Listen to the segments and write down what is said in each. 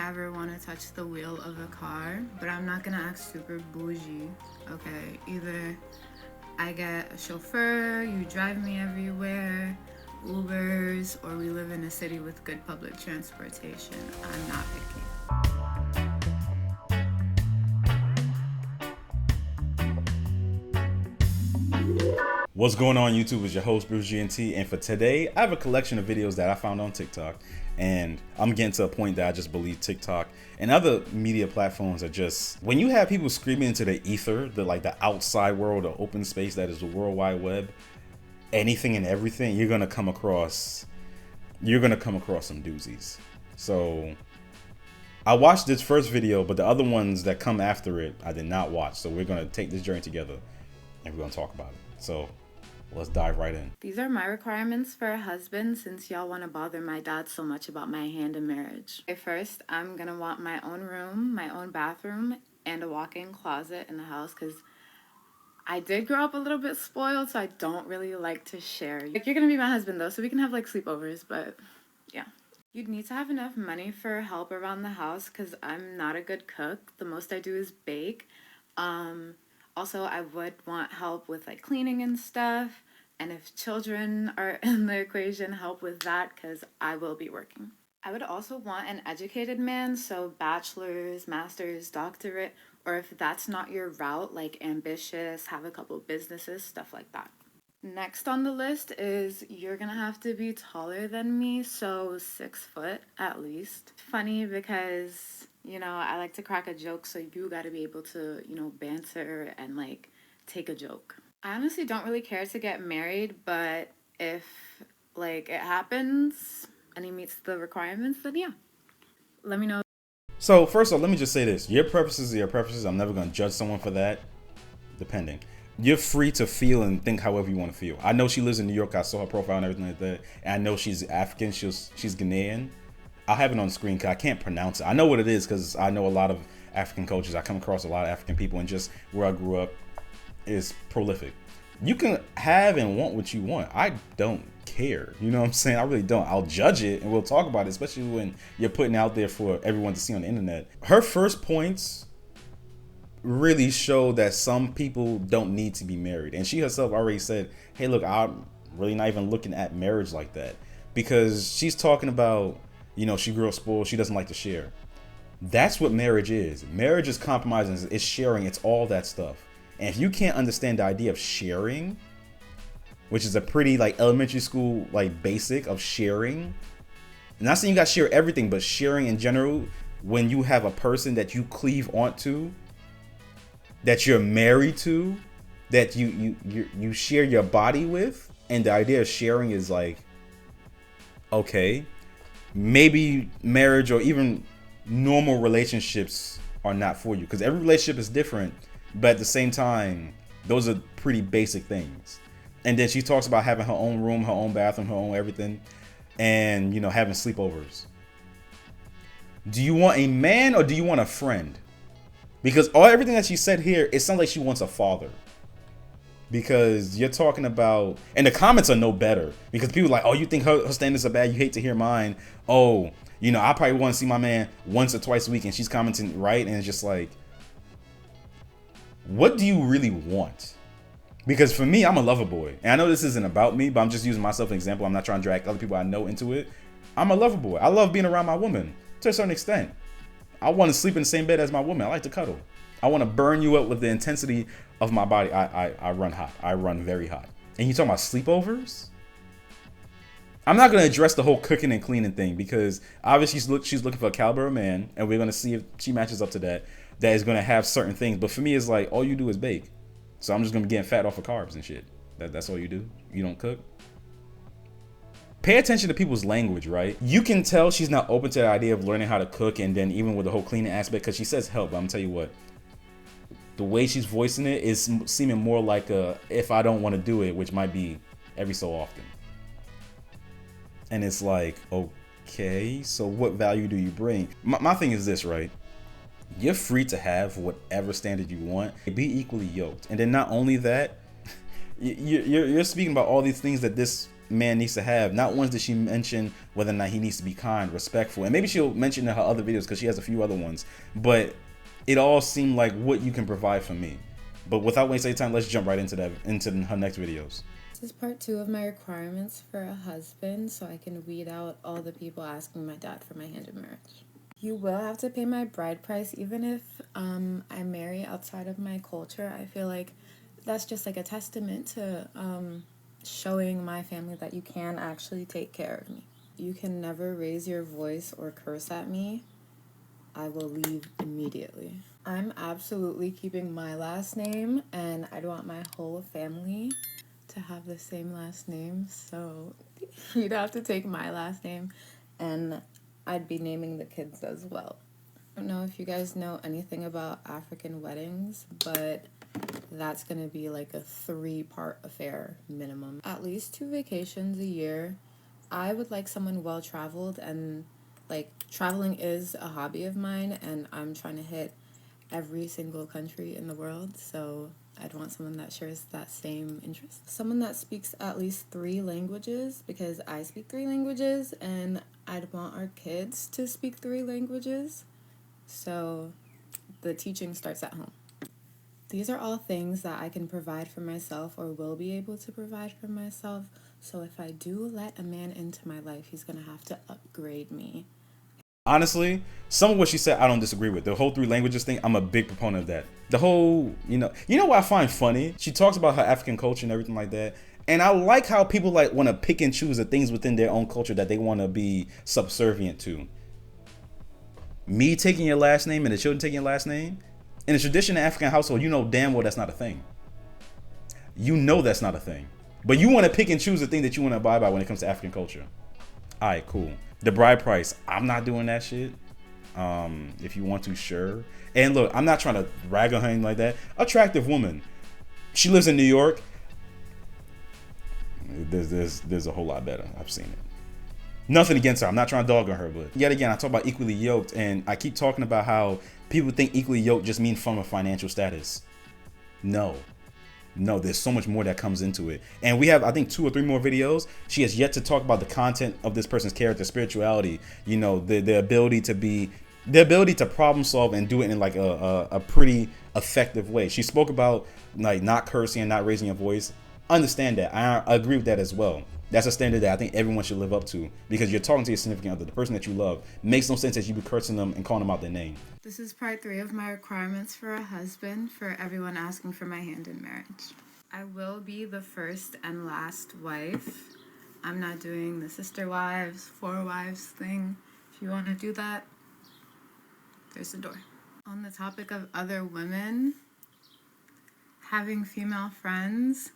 never want to touch the wheel of a car, but I'm not gonna act super bougie, okay? Either I get a chauffeur, you drive me everywhere, Ubers, or we live in a city with good public transportation. I'm not picky. What's going on YouTube? Is your host Bruce GNT, and for today I have a collection of videos that I found on TikTok, and I'm getting to a point that I just believe TikTok and other media platforms are just, when you have people screaming into the ether, the outside world, the open space that is the World Wide Web, anything and everything, you're gonna come across some doozies. So I watched this first video, but the other ones that come after it I did not watch. So we're gonna take this journey together and we're gonna talk about it. So let's dive right in. These are my requirements for a husband since y'all want to bother my dad so much about my hand in marriage. Okay, first, I'm going to want my own room, my own bathroom, and a walk-in closet in the house because I did grow up a little bit spoiled, so I don't really like to share. Like, you're going to be my husband, though, so we can have, like, sleepovers, but yeah. You'd need to have enough money for help around the house because I'm not a good cook. The most I do is bake. Also, I would want help with like cleaning and stuff. And if children are in the equation, help with that because I will be working. I would also want an educated man, so bachelor's, master's, doctorate, or if that's not your route, like ambitious, have a couple businesses, stuff like that. Next on the list is you're gonna have to be taller than me, so 6 foot at least. Funny because, you know, I like to crack a joke, so you gotta be able to, you know, banter and like take a joke. I honestly don't really care to get married, but if like it happens and he meets the requirements, then yeah, let me know. So first of all, let me just say this. Your preferences are your preferences. I'm never gonna judge someone for that, depending. You're free to feel and think however you want to feel. I know she lives in New York. I saw her profile and everything like that. And I know she's African. She's Ghanaian. I'll have it on the screen because I can't pronounce it. I know what it is because I know a lot of African cultures. I come across a lot of African people, and just where I grew up is prolific. You can have and want what you want. I don't care. You know what I'm saying? I really don't. I'll judge it and we'll talk about it, especially when you're putting out there for everyone to see on the internet. Her first points really show that some people don't need to be married, and she herself already said, hey look, I'm really not even looking at marriage like that, because she's talking about, you know, she grew up spoiled, she doesn't like to share. That's what marriage is. Marriage is compromising, it's sharing, it's all that stuff. And if you can't understand the idea of sharing, which is a pretty like elementary school like basic of sharing, not saying you gotta share everything, but sharing in general, when you have a person that you cleave onto, that you're married to, that you share your body with, and the idea of sharing is like, okay, maybe marriage or even normal relationships are not for you, because every relationship is different, but at the same time those are pretty basic things. And then she talks about having her own room, her own bathroom, her own everything, and, you know, having sleepovers. Do you want a man or do you want a friend? Because everything that she said here, it sounds like she wants a father. Because you're talking about, and the comments are no better, because people are like, oh, you think her standards are bad, you hate to hear mine. Oh, you know, I probably want to see my man once or twice a week, and she's commenting, right? And it's just like, what do you really want? Because for me, I'm a lover boy, and I know this isn't about me, but I'm just using myself as an example. I'm not trying to drag other people I know into it. I'm a lover boy. I love being around my woman to a certain extent. I want to sleep in the same bed as my woman. I like to cuddle. I want to burn you up with the intensity of my body. I run hot. I run very hot. And you talking about sleepovers? I'm not going to address the whole cooking and cleaning thing, because obviously she's looking for a caliber of man, and we're going to see if she matches up to that is going to have certain things. But for me, it's like, all you do is bake. So I'm just going to be getting fat off of carbs and shit. That's all you do? You don't cook? Pay attention to people's language, right? You can tell she's not open to the idea of learning how to cook, and then even with the whole cleaning aspect, because she says help, but I'm gonna tell you what, the way she's voicing it is seeming more like a, if I don't want to do it, which might be every so often. And it's like, okay, so what value do you bring? My thing is this, right? You're free to have whatever standard you want. Be equally yoked. And then not only that, you're speaking about all these things that this man needs to have. Not once did she mention whether or not he needs to be kind, respectful, and maybe she'll mention in her other videos because she has a few other ones. But it all seemed like what you can provide for me. But without wasting time, let's jump right into her next videos. This is part 2 of my requirements for a husband, so I can weed out all the people asking my dad for my hand in marriage. You will have to pay my bride price, even if I marry outside of my culture. I feel like that's just like a testament to showing my family that you can actually take care of me. You can never raise your voice or curse at me. I will leave immediately. I'm absolutely keeping my last name, and I'd want my whole family to have the same last name, so you'd have to take my last name, and I'd be naming the kids as well. I don't know if you guys know anything about African weddings, but that's gonna be like a 3-part affair minimum. At least 2 vacations a year. I would like someone well-traveled, and like traveling is a hobby of mine, and I'm trying to hit every single country in the world, so I'd want someone that shares that same interest. Someone that speaks at least 3 languages, because I speak 3 languages, and I'd want our kids to speak 3 languages, so the teaching starts at home. These are all things that I can provide for myself or will be able to provide for myself, so if I do let a man into my life, he's gonna have to upgrade me. Honestly, some of what she said I don't disagree with. The whole 3 languages thing, I'm a big proponent of that. The whole, you know what I find funny? She talks about her African culture and everything like that. And I like how people like want to pick and choose the things within their own culture that they want to be subservient to. Me taking your last name and the children taking your last name, in a traditional African household, you know damn well that's not a thing. You know that's not a thing. But you want to pick and choose the thing that you want to abide by when it comes to African culture. All right, cool. The bride price, I'm not doing that shit. If you want to, sure. And look, I'm not trying to rag on her anything like that. Attractive woman. She lives in New York. There's a whole lot better. I've seen it. Nothing against her. I'm not trying to dog on her, but yet again, I talk about equally yoked, and I keep talking about how people think equally yoked just means from a financial status. No, there's so much more that comes into it. And we have, I think, 2 or 3 more videos. She has yet to talk about the content of this person's character, spirituality, you know, the ability to problem solve and do it in like a pretty effective way. She spoke about like not cursing and not raising your voice. Understand that. I agree with that as well. That's a standard that I think everyone should live up to, because you're talking to your significant other, the person that you love. Makes no sense that you be cursing them and calling them out their name. This is part 3 of my requirements for a husband, for everyone asking for my hand in marriage. I will be the first and last wife. I'm not doing the sister wives, 4 wives thing. If you want to do that, there's the door. On the topic of other women, having female friends,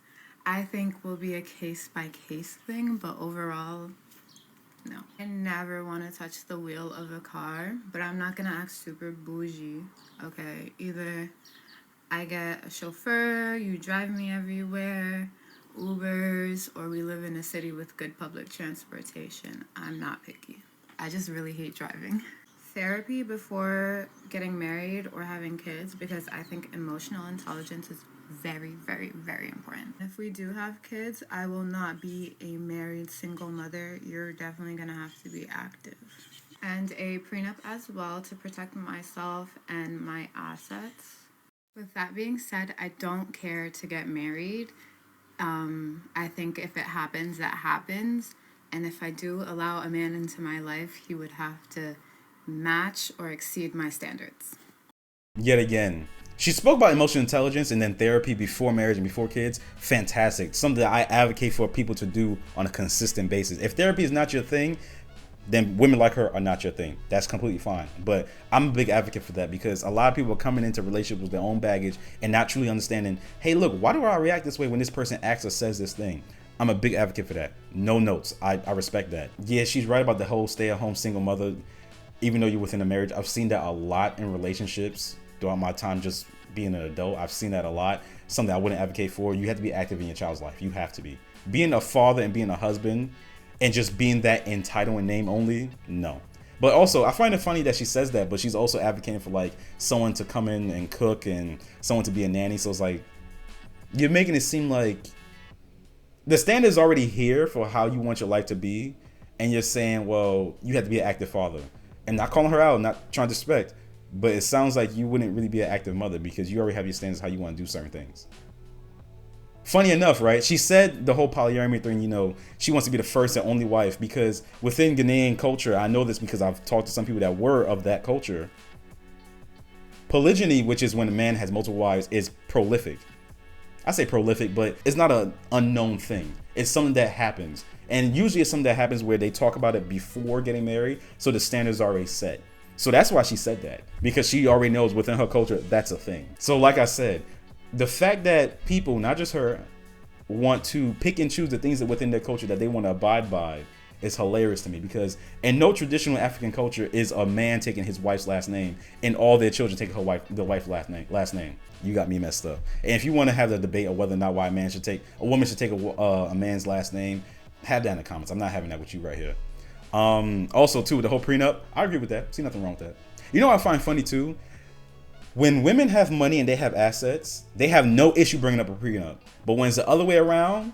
I think will be a case-by-case thing, but overall, no. I never want to touch the wheel of a car, but I'm not going to act super bougie, okay? Either I get a chauffeur, you drive me everywhere, Ubers, or we live in a city with good public transportation. I'm not picky. I just really hate driving. Therapy before getting married or having kids, because I think emotional intelligence is very, very, very important. If we do have kids, I will not be a married single mother. You're definitely gonna have to be active. And a prenup as well to protect myself and my assets. With that being said, I don't care to get married. I think if it happens, that happens. And if I do allow a man into my life, he would have to match or exceed my standards. Yet again, she spoke about emotional intelligence and then therapy before marriage and before kids. Fantastic. Something that I advocate for people to do on a consistent basis. If therapy is not your thing, then women like her are not your thing. That's completely fine. But I'm a big advocate for that, because a lot of people are coming into relationships with their own baggage and not truly understanding, hey, look, why do I react this way when this person acts or says this thing? I'm a big advocate for that. No notes. I respect that. Yeah, she's right about the whole stay-at-home single mother, even though you're within a marriage. I've seen that a lot in relationships throughout my time just being an adult. I've seen that a lot. Something I wouldn't advocate for. You have to be active in your child's life. You have to be. Being a father and being a husband and just being that in title and name only, no. But also, I find it funny that she says that, but she's also advocating for like someone to come in and cook and someone to be a nanny. So it's like, you're making it seem like The standard's already here for how you want your life to be, and you're saying, well, you have to be an active father. And not calling her out, not trying to disrespect, but it sounds like you wouldn't really be an active mother because you already have your standards how you want to do certain things. Funny enough, right? She said the whole polyamory thing, you know, she wants to be the first and only wife because within Ghanaian culture, I know this because I've talked to some people that were of that culture. Polygyny, which is when a man has multiple wives, is prolific. I say prolific, but it's not an unknown thing. It's something that happens. And usually it's something that happens where they talk about it before getting married, so the standards are already set. So that's why she said that, because she already knows within her culture that's a thing. So like I said, the fact that people, not just her, want to pick and choose the things that within their culture that they want to abide by is hilarious to me, because in no traditional African culture is a man taking his wife's last name and all their children taking the wife's last name. You got me messed up. And if you want to have the debate of whether or not a woman should take a man's last name, have that in the comments. I'm not having that with you right here. Also too, the whole prenup, I agree with that. See nothing wrong with that. You know what I find funny too? When women have money and they have assets, they have no issue bringing up a prenup. But when it's the other way around,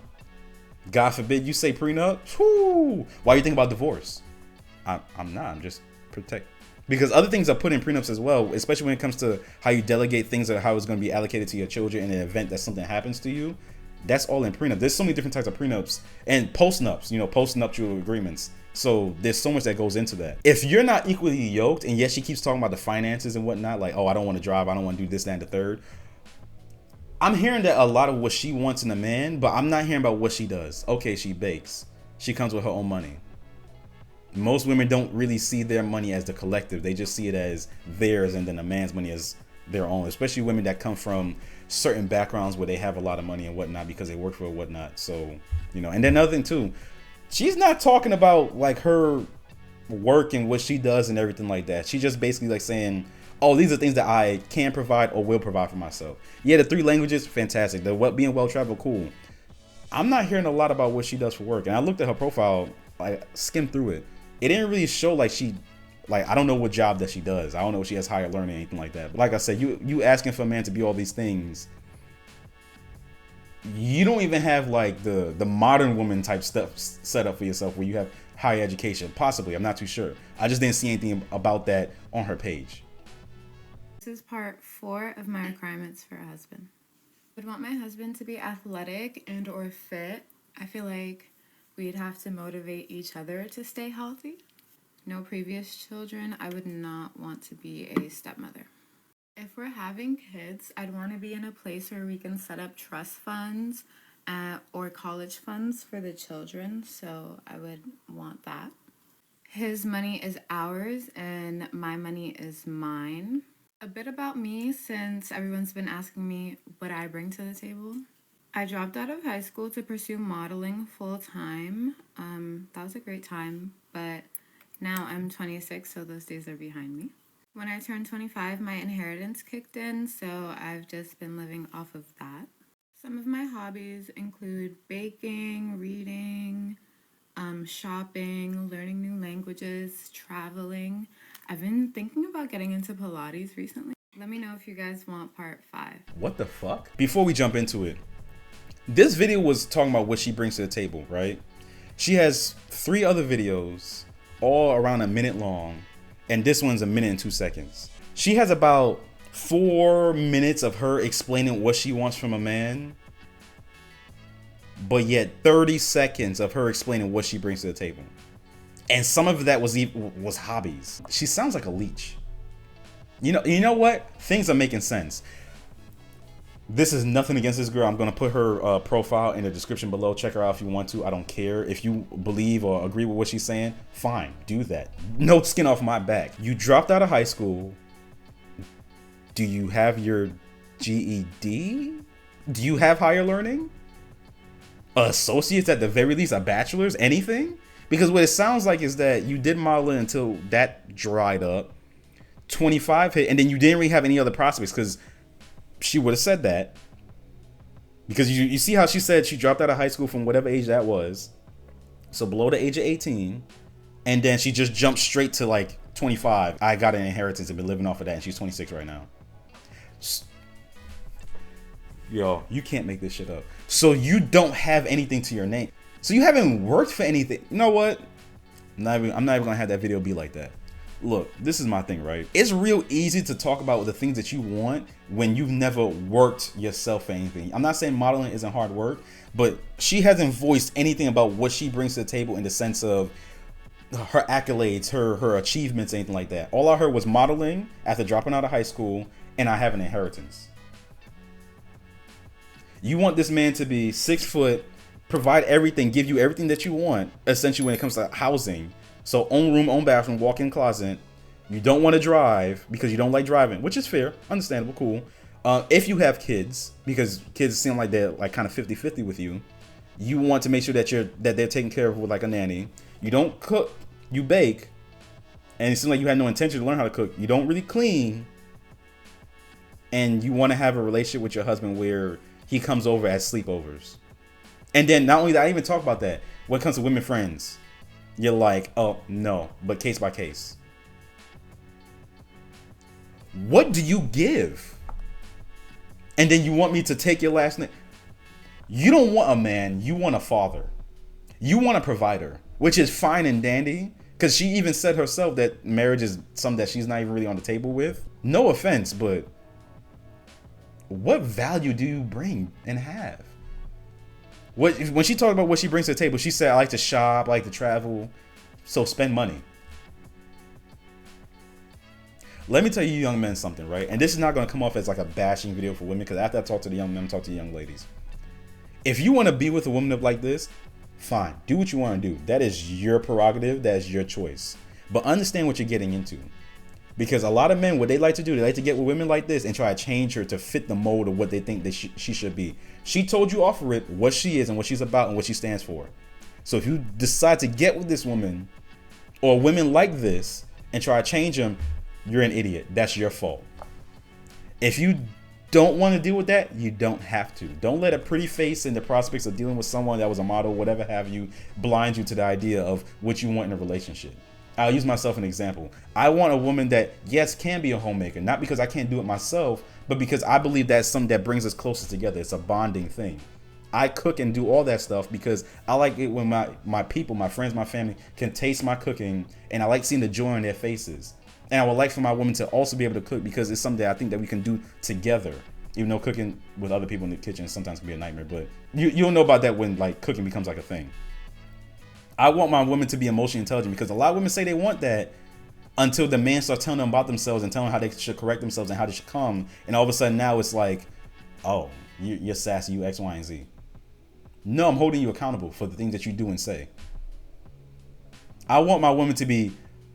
God forbid you say prenup, whoo, why you think about divorce? I'm not. I'm just protect. Because other things are put in prenups as well, especially when it comes to how you delegate things or how it's going to be allocated to your children in the event that something happens to you. That's all in prenup. There's so many different types of prenups and postnups, you know, postnuptial agreements. So there's so much that goes into that. If you're not equally yoked, and yes, she keeps talking about the finances and whatnot, like, oh, I don't want to drive, I don't want to do this, that, and the third. I'm hearing that a lot of what she wants in a man, but I'm not hearing about what she does. Okay, she bakes. She comes with her own money. Most women don't really see their money as the collective. They just see it as theirs, and then a man's money as their own, especially women that come from certain backgrounds where they have a lot of money and whatnot because they work for it, whatnot. So, you know, and then another thing too, she's not talking about like her work and what she does and everything like that. She just basically like saying, oh, these are things that I can provide or will provide for myself. Yeah, the 3 languages, fantastic. The being well-traveled, cool. I'm not hearing a lot about what she does for work. And I looked at her profile, I skimmed through it. It didn't really show like I don't know what job that she does. I don't know if she has higher learning or anything like that. But like I said, you asking for a man to be all these things. You don't even have like the modern woman type stuff set up for yourself where you have higher education. Possibly, I'm not too sure. I just didn't see anything about that on her page. This is part 4 of my requirements for a husband. I would want my husband to be athletic and or fit. I feel like we'd have to motivate each other to stay healthy. No previous children. I would not want to be a stepmother. If we're having kids, I'd want to be in a place where we can set up trust funds or college funds for the children. So I would want that. His money is ours and my money is mine. A bit about me, since everyone's been asking me what I bring to the table. I dropped out of high school to pursue modeling full time. That was a great time, but now I'm 26, so those days are behind me. When I turned 25, my inheritance kicked in, so I've just been living off of that. Some of my hobbies include baking, reading, shopping, learning new languages, traveling. I've been thinking about getting into Pilates recently. Let me know if you guys want part 5. What the fuck? Before we jump into it, this video was talking about what she brings to the table, right? She has 3 other videos, all around a minute long, and this one's a minute and 2 seconds. She has about 4 minutes of her explaining what she wants from a man, but yet 30 seconds of her explaining what she brings to the table. And some of that was hobbies. She sounds like a leech. You know what? Things are making sense. This is nothing against this girl. I'm going to put her profile in the description below. Check her out if you want to. I don't care. If you believe or agree with what she's saying, fine, do that. No skin off my back. You dropped out of high school. Do you have your GED? Do you have higher learning? Associates at the very least, a bachelor's, anything? Because what it sounds like is that you did modeling until that dried up. 25 hit, and then you didn't really have any other prospects, because she would have said that. Because you see how she said she dropped out of high school from whatever age that was. So below the age of 18. And then she just jumped straight to like 25. I got an inheritance and been living off of that, and she's 26 right now. Yo, you can't make this shit up. So you don't have anything to your name. So you haven't worked for anything. You know what? I'm not even gonna have that video be like that. Look, this is my thing, right? It's real easy to talk about the things that you want when you've never worked yourself for anything. I'm not saying modeling isn't hard work, but she hasn't voiced anything about what she brings to the table in the sense of her accolades, her achievements, anything like that. All I heard was modeling after dropping out of high school, and I have an inheritance. You want this man to be 6 foot, provide everything, give you everything that you want, essentially when it comes to housing. So own room, own bathroom, walk-in closet. You don't want to drive because you don't like driving, which is fair, understandable, cool. If you have kids, because kids seem like they're like kind of 50-50 with you, you want to make sure that they're taken care of with like a nanny. You don't cook, you bake, and it seems like you had no intention to learn how to cook. You don't really clean, and you want to have a relationship with your husband where he comes over as sleepovers. And then not only that, I even talk about that when it comes to women friends. You're like, oh no, but case by case. What do you give? And then you want me to take your last name? You don't want a man, you want a father. You want a provider, which is fine and dandy, because she even said herself that marriage is something that she's not even really on the table with. No offense, but what value do you bring and have? When she talked about what she brings to the table, she said, I like to shop, I like to travel, so spend money. Let me tell you young men something, right? And this is not going to come off as like a bashing video for women, because after I talk to the young men, I talk to the young ladies. If you want to be with a woman like this, fine, do what you want to do. That is your prerogative, that is your choice. But understand what you're getting into. Because a lot of men, what they like to do, they like to get with women like this and try to change her to fit the mold of what they think that she should be. She told you off of it what she is and what she's about and what she stands for. So if you decide to get with this woman or women like this and try to change them, you're an idiot. That's your fault. If you don't want to deal with that, you don't have to. Don't let a pretty face and the prospects of dealing with someone that was a model, whatever have you, blind you to the idea of what you want in a relationship. I'll use myself as an example. I want a woman that, yes, can be a homemaker, not because I can't do it myself, but because I believe that's something that brings us closer together. It's a bonding thing. I cook and do all that stuff because I like it when my people, my friends, my family can taste my cooking, and I like seeing the joy on their faces. And I would like for my woman to also be able to cook because it's something that I think that we can do together. Even though cooking with other people in the kitchen sometimes can be a nightmare, but you'll know about that when like cooking becomes like a thing. I want my women to be emotionally intelligent because a lot of women say they want that until the man starts telling them about themselves and telling them how they should correct themselves and how they should come. And all of a sudden now it's like, oh, you're sassy, you X, Y, and Z. No, I'm holding you accountable for the things that you do and say. I want my women to be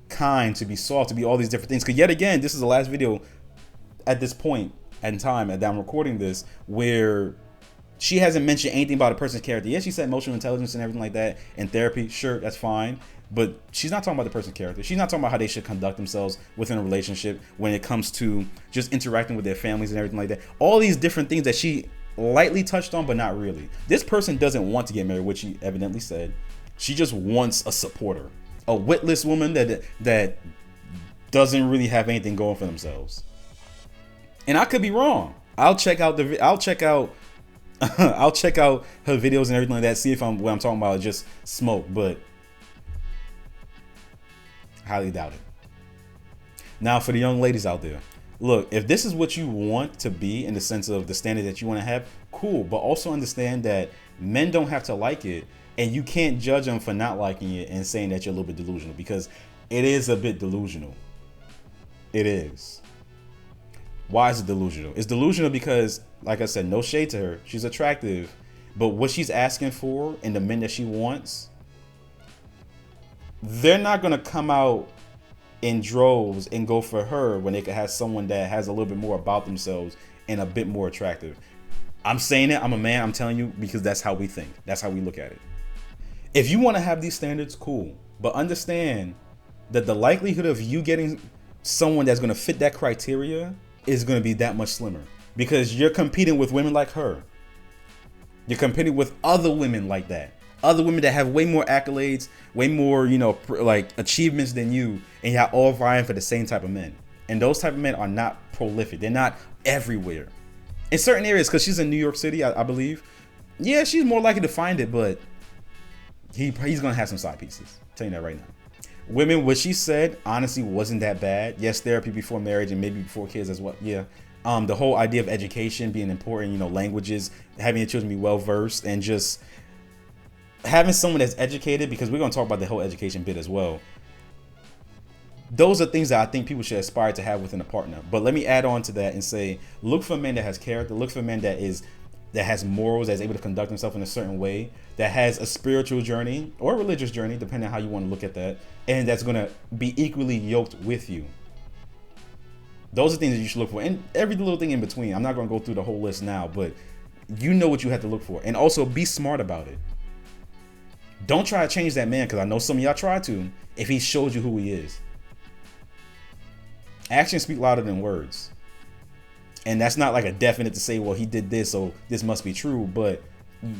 kind, to be soft, to be all these different things. Because yet again, this is the last video at this point in time that I'm recording this where she hasn't mentioned anything about a person's character. Yes, she said emotional intelligence and everything like that in therapy. Sure, that's fine. But she's not talking about the person's character. She's not talking about how they should conduct themselves within a relationship when it comes to just interacting with their families and everything like that. All these different things that she lightly touched on, but not really. This person doesn't want to get married, which she evidently said. She just wants a supporter. A witless woman that doesn't really have anything going for themselves. And I could be wrong. I'll check out her videos and everything like that. See if what I'm talking about is just smoke, but highly doubt it. Now, for the young ladies out there, look, if this is what you want to be in the sense of the standard that you want to have, cool. But also understand that men don't have to like it, and you can't judge them for not liking it and saying that you're a little bit delusional, because it is a bit delusional. It is. Why is it delusional? It's delusional because, like I said, no shade to her. She's attractive. But what she's asking for and the men that she wants, they're not going to come out in droves and go for her when they could have someone that has a little bit more about themselves and a bit more attractive. I'm saying it. I'm a man. I'm telling you because that's how we think. That's how we look at it. If you want to have these standards, cool. But understand that the likelihood of you getting someone that's going to fit that criteria is going to be that much slimmer because you're competing with women like her. You're competing with other women like that. Other women that have way more accolades, way more, like achievements than you, and you're all vying for the same type of men. And those type of men are not prolific. They're not everywhere. in certain areas, because she's in New York City, I believe. Yeah, she's more likely to find it, but he's gonna have some side pieces. I'm telling you that right now. Women, what she said honestly wasn't that bad. Yes, therapy before marriage and maybe before kids as well. Yeah. The whole idea of education being important, you know, languages, having your children be well versed, and just having someone that's educated, because we're gonna talk about the whole education bit as well. Those are things that I think people should aspire to have within a partner. But let me add on to that and say, look for a man that has character. Look for a man that has morals, that's able to conduct himself in a certain way, that has a spiritual journey or a religious journey, depending on how you want to look at that, and that's going to be equally yoked with you. Those are things that you should look for, and every little thing in between. I'm not going to go through the whole list now, but you know what you have to look for. And also be smart about it. Don't try to change that man, because I know some of y'all try to, if he shows you who he is. Actions speak louder than words. And that's not like a definite to say, well, he did this, so this must be true. But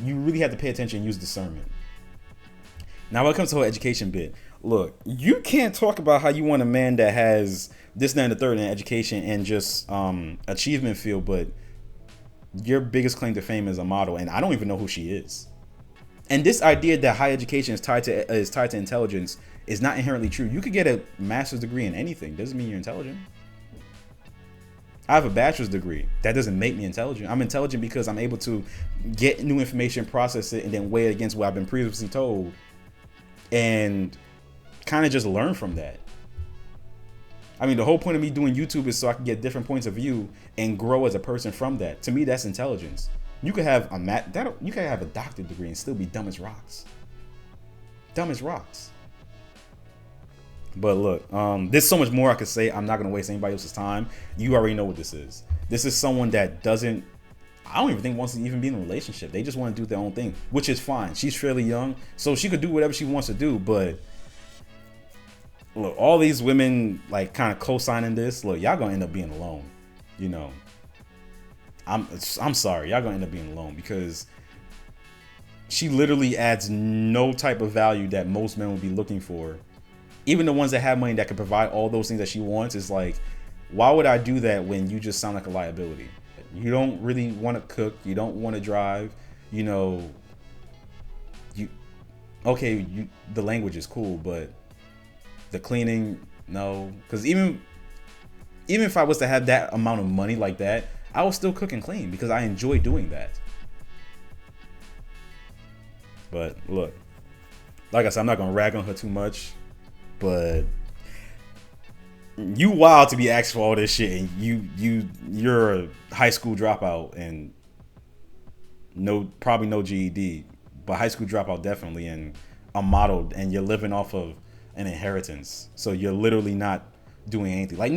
you really have to pay attention and use discernment. Now, when it comes to the whole education bit, look, you can't talk about how you want a man that has this, that, and the third in education and just achievement field, but your biggest claim to fame is a model, and I don't even know who she is. And this idea that high education is tied to intelligence is not inherently true. You could get a master's degree in anything. Doesn't mean you're intelligent. I have a bachelor's degree. That doesn't make me intelligent. I'm intelligent because I'm able to get new information, process it, and then weigh it against what I've been previously told, and kind of just learn from that. I mean, the whole point of me doing YouTube is so I can get different points of view and grow as a person from that. To me, that's intelligence. You could have you could have a doctorate degree and still be dumb as rocks. Dumb as rocks. But look, there's so much more I could say. I'm not going to waste anybody else's time. You already know what this is. This is someone that doesn't, I don't even think wants to even be in a relationship. They just want to do their own thing, which is fine. She's fairly young, so she could do whatever she wants to do. But look, all these women like kind of co-signing this. Look, y'all going to end up being alone. You know, I'm sorry. Y'all going to end up being alone, because she literally adds no type of value that most men would be looking for. Even the ones that have money that can provide all those things that she wants, is like, why would I do that when you just sound like a liability? You don't really want to cook. You don't want to drive. You know, the language is cool, but the cleaning, no. Because even if I was to have that amount of money like that, I would still cook and clean because I enjoy doing that. But look, like I said, I'm not going to rag on her too much. But you wild to be asked for all this shit, and you're a high school dropout and probably no GED, but high school dropout definitely, and a model, and you're living off of an inheritance. So you're literally not doing anything. Like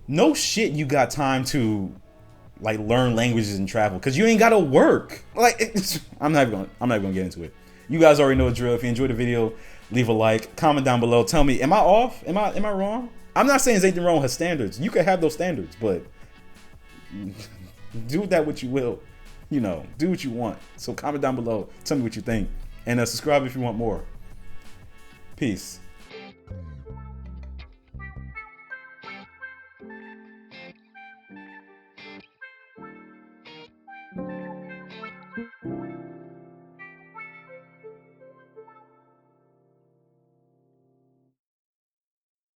no shit. You got time to like learn languages and travel because you ain't got to work. Like I'm not gonna get into it. You guys already know the drill. If you enjoyed the video, leave a like, comment down below. Tell me, am I off? Am I wrong? I'm not saying there's anything wrong with her standards. You can have those standards, but do that what you will. You know, do what you want. So comment down below. Tell me what you think. And subscribe if you want more. Peace.